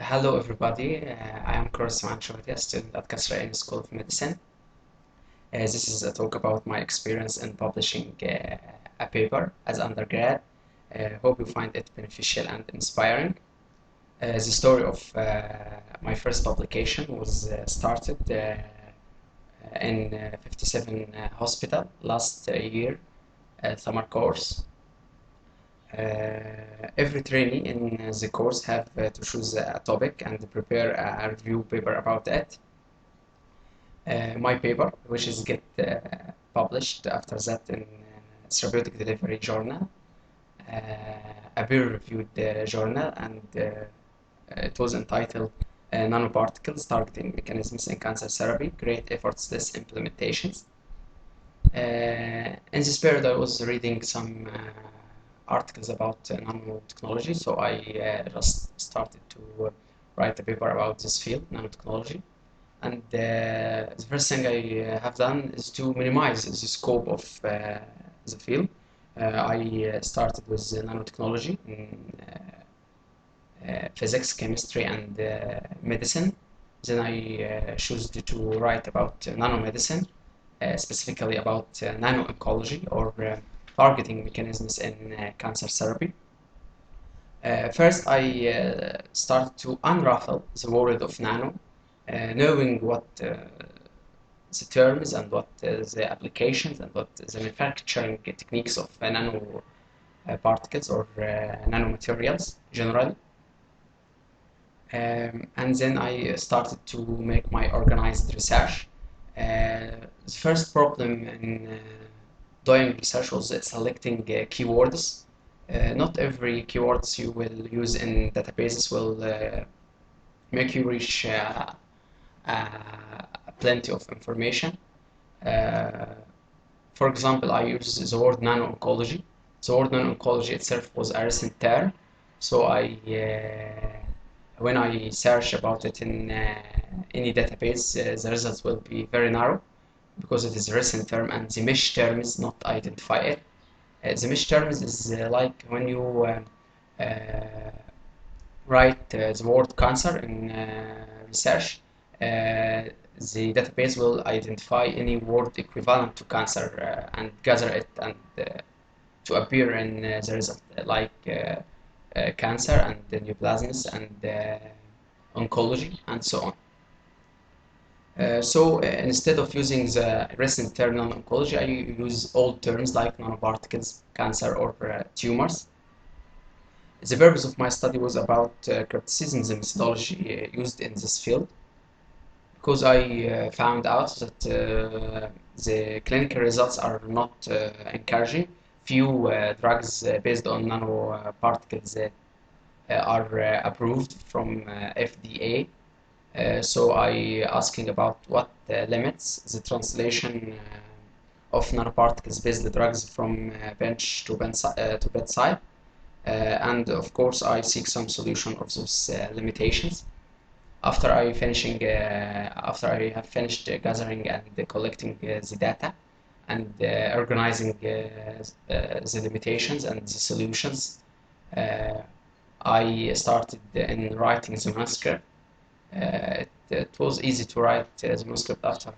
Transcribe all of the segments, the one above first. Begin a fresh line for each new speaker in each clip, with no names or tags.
Hello everybody, I am Kyrillus, a student at Kyrillus School of Medicine. This is a talk about my experience in publishing a paper as undergrad. Hope you find it beneficial and inspiring. The story of my first publication was started in 57 Hospital last year summer course. Every trainee in the course have to choose a topic and prepare a review paper about it. My paper, which is get published after that in Therapeutic Delivery Journal, a peer-reviewed journal, and it was entitled Nanoparticles Targeting Mechanisms in Cancer Therapy, Great Effortless Implementations. In this period, I was reading some articles about nanotechnology, so I just started to write a paper about this field, nanotechnology. And the first thing I have done is to minimize the scope of the field. I started with nanotechnology in physics, chemistry, and medicine. Then I chose to write about nanomedicine, specifically about nano-oncology or targeting mechanisms in cancer therapy. First, I started to unravel the world of nano, knowing what the terms and what the applications and what the manufacturing techniques of nano particles or nanomaterials generally. And then I started to make my organized research. The first problem in doing research was selecting keywords. Not every keywords you will use in databases will make you reach plenty of information. For example, I use the word nano-oncology. The word nano-oncology itself was a recent term, so when I search about it in any database, the results will be very narrow because it is a recent term and the mesh terms not identify it. The mesh terms is like when you write the word cancer in research, the database will identify any word equivalent to cancer and gather it and to appear in the result, like cancer and neoplasms and oncology and so on. So instead of using the recent term nano-oncology, I use old terms like nanoparticles, cancer, or tumors. The purpose of my study was about criticism the methodology used in this field, because I found out that the clinical results are not encouraging. Few drugs based on nanoparticles are approved from FDA. So I asking about what limits the translation of nanoparticles based drugs from bench to bedside. And of course I seek some solution of those limitations. After I have finished gathering and collecting the data and organizing the limitations and the solutions, I started in writing the manuscript. It was easy to write the manuscript after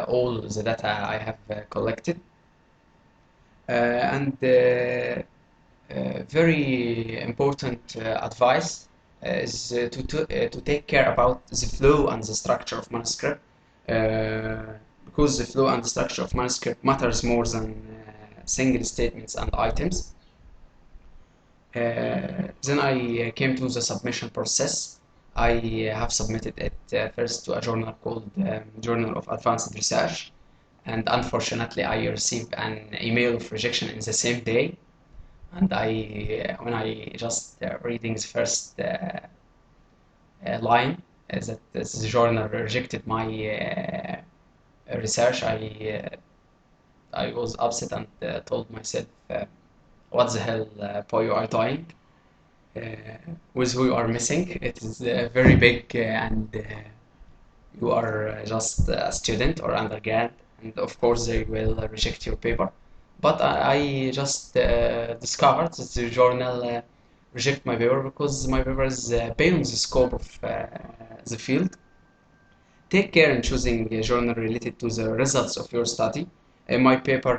all the data I have collected. And very important advice is to take care about the flow and the structure of manuscript, because the flow and the structure of manuscript matters more than single statements and items. Then I came to the submission process. I have submitted it first to a journal called Journal of Advanced Research, and unfortunately I received an email of rejection in the same day. And when I just reading the first line that the journal rejected my research, I was upset and told myself, what the hell, boy, you are doing? With who you are missing? It is very big, and you are just a student or undergrad, and of course they will reject your paper. But I just discovered that the journal reject my paper because my paper is beyond the scope of the field. Take care in choosing a journal related to the results of your study. My paper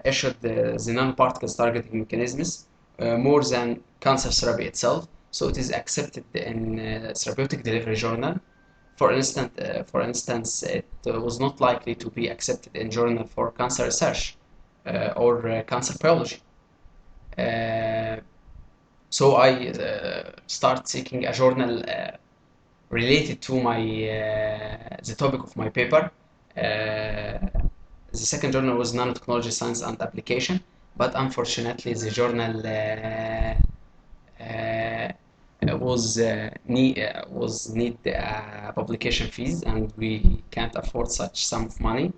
issued the nanoparticles targeting mechanisms more than cancer therapy itself, so it is accepted in therapeutic delivery journal. For instance, it was not likely to be accepted in journal for cancer research or cancer biology. Uh, so I start seeking a journal related to my the topic of my paper. The second journal was Nanotechnology Science and Application, but unfortunately the journal was need publication fees, and we can't afford such sum of money.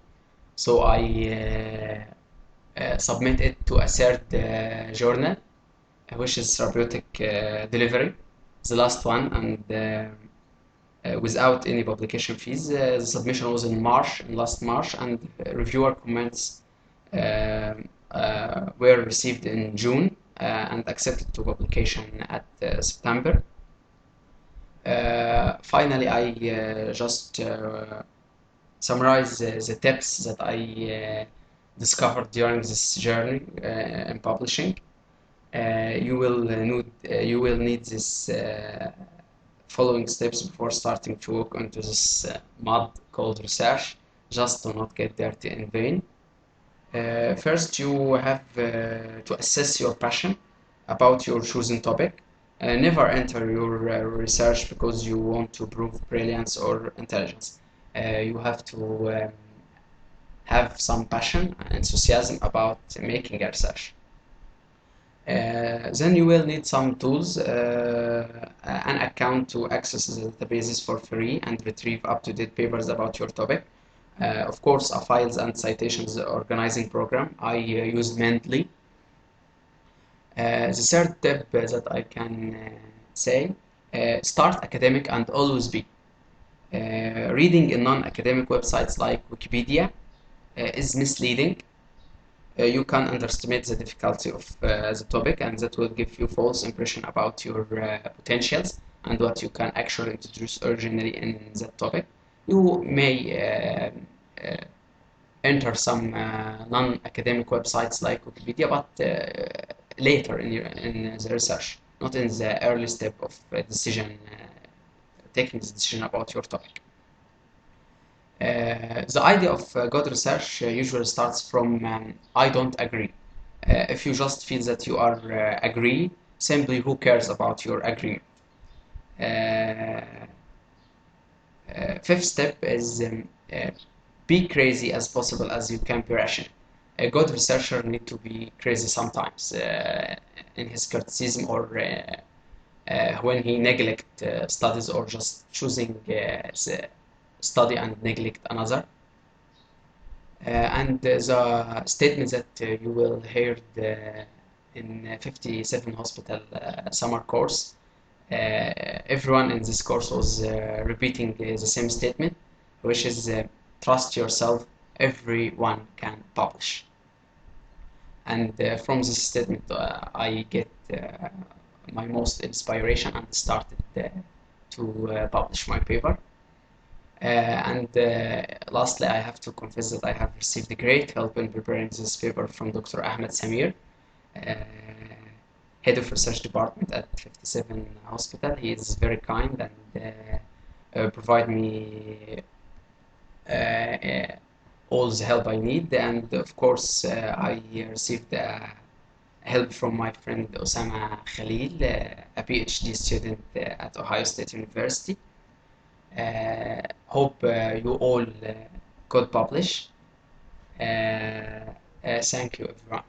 So I submit it to a third journal, which is therapeutic delivery, the last one, and without any publication fees. The submission was in last March, and reviewer comments were received in June and accepted to publication at September. Finally, I just summarize the tips that I discovered during this journey in publishing. You will need this following steps before starting to walk into this mud called research, just to not get dirty in vain. First, you have to assess your passion about your chosen topic. Never enter your research because you want to prove brilliance or intelligence. You have to have some passion and enthusiasm about making a research. Then you will need some tools, an account to access the databases for free and retrieve up-to-date papers about your topic. Of course, a files and citations organizing program. I use Mendeley. The third tip that I can say, start academic and always be. Reading in non-academic websites like Wikipedia is misleading. You can underestimate the difficulty of the topic, and that will give you false impression about your potentials and what you can actually introduce originally in that topic. You may enter some non-academic websites like Wikipedia, but later in the research, not in the early step of taking the decision about your topic. The idea of good research usually starts from I don't agree. If you just feel that you are agree, simply who cares about your agreement? Fifth step is be crazy as possible as you can be rational. A good researcher need to be crazy sometimes in his criticism or when he neglect studies or just choosing the study and neglect another. And the statement that you will hear in 57 hospital summer course, everyone in this course was repeating the same statement, which is trust yourself, everyone can publish. And from this statement I get my most inspiration and started to publish my paper. Lastly, I have to confess that I have received great help in preparing this paper from Dr. Ahmed Samir, head of research department at 57 Hospital. He is very kind and provide me all the help I need. And of course, I received help from my friend Osama Khalil, a PhD student at Ohio State University. Hope you all could publish. Thank you, everyone.